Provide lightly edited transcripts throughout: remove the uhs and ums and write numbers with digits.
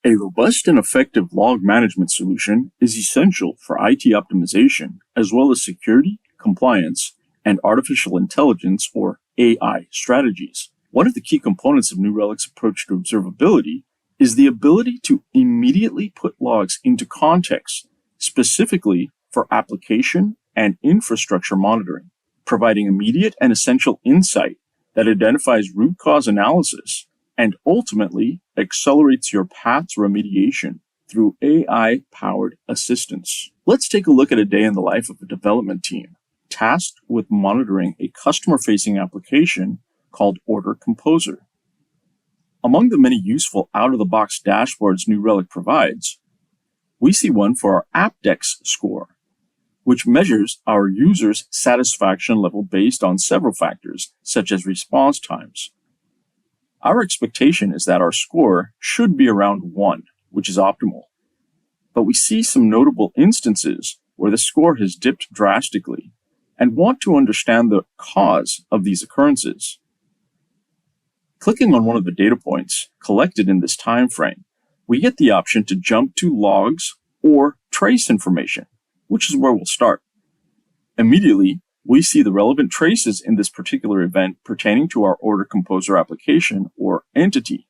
A robust and effective log management solution is essential for IT optimization, as well as security, compliance, and artificial intelligence or AI strategies. One of the key components of New Relic's approach to observability is the ability to immediately put logs into context, specifically for application and infrastructure monitoring, providing immediate and essential insight that identifies root cause analysis and ultimately accelerates your path to remediation through AI-powered assistance. Let's take a look at a day in the life of a development team tasked with monitoring a customer-facing application called Order Composer. Among the many useful out-of-the-box dashboards New Relic provides, we see one for our AppDex score, which measures our users' satisfaction level based on several factors, such as response times. Our expectation is that our score should be around 1, which is optimal. But we see some notable instances where the score has dipped drastically and want to understand the cause of these occurrences. Clicking on one of the data points collected in this time frame, we get the option to jump to logs or trace information, which is where we'll start. Immediately, we see the relevant traces in this particular event pertaining to our Order Composer application or entity,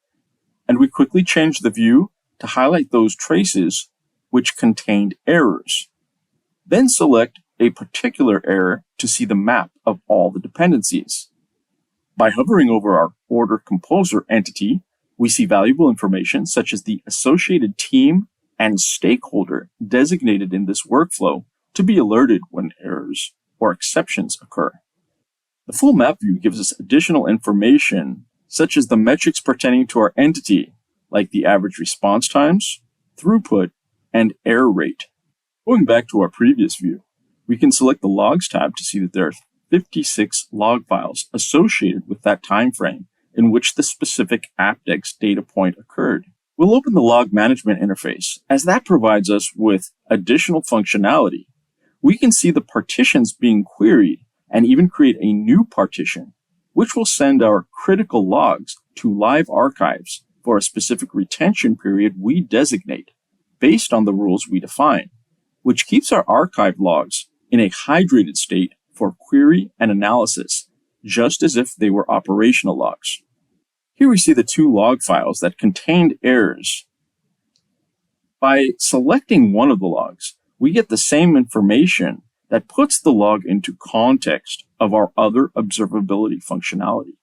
and we quickly change the view to highlight those traces which contained errors. Then select a particular error to see the map of all the dependencies. By hovering over our Order Composer entity, we see valuable information such as the associated team and stakeholder designated in this workflow to be alerted when errors or exceptions occur. The full map view gives us additional information such as the metrics pertaining to our entity, like the average response times, throughput, and error rate. Going back to our previous view, we can select the Logs tab to see that there are 56 log files associated with that time frame in which the specific AppDex data point occurred. We'll open the Log Management interface, as that provides us with additional functionality. We can see the partitions being queried and even create a new partition, which will send our critical logs to live archives for a specific retention period we designate based on the rules we define, which keeps our archive logs in a hydrated state for query and analysis, just as if they were operational logs. Here we see the 2 log files that contained errors. By selecting one of the logs, we get the same information that puts the log into context of our other observability functionality.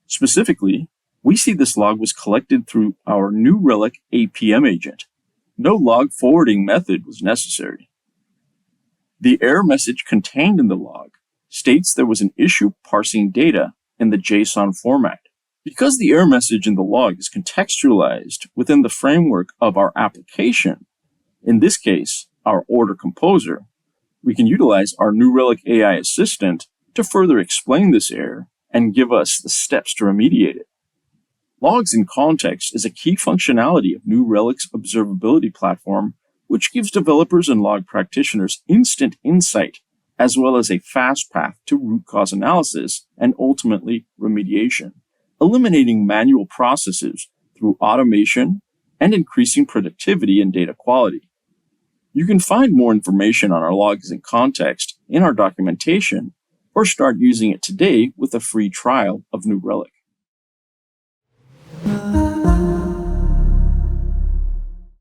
Specifically, we see this log was collected through our New Relic APM agent. No log forwarding method was necessary. The error message contained in the log states there was an issue parsing data in the JSON format. Because the error message in the log is contextualized within the framework of our application, in this case, our Order Composer, we can utilize our New Relic AI Assistant to further explain this error and give us the steps to remediate it. Logs in context is a key functionality of New Relic's observability platform, which gives developers and log practitioners instant insight, as well as a fast path to root cause analysis and ultimately remediation, eliminating manual processes through automation and increasing productivity and data quality. You can find more information on our logs in context in our documentation, or start using it today with a free trial of New Relic.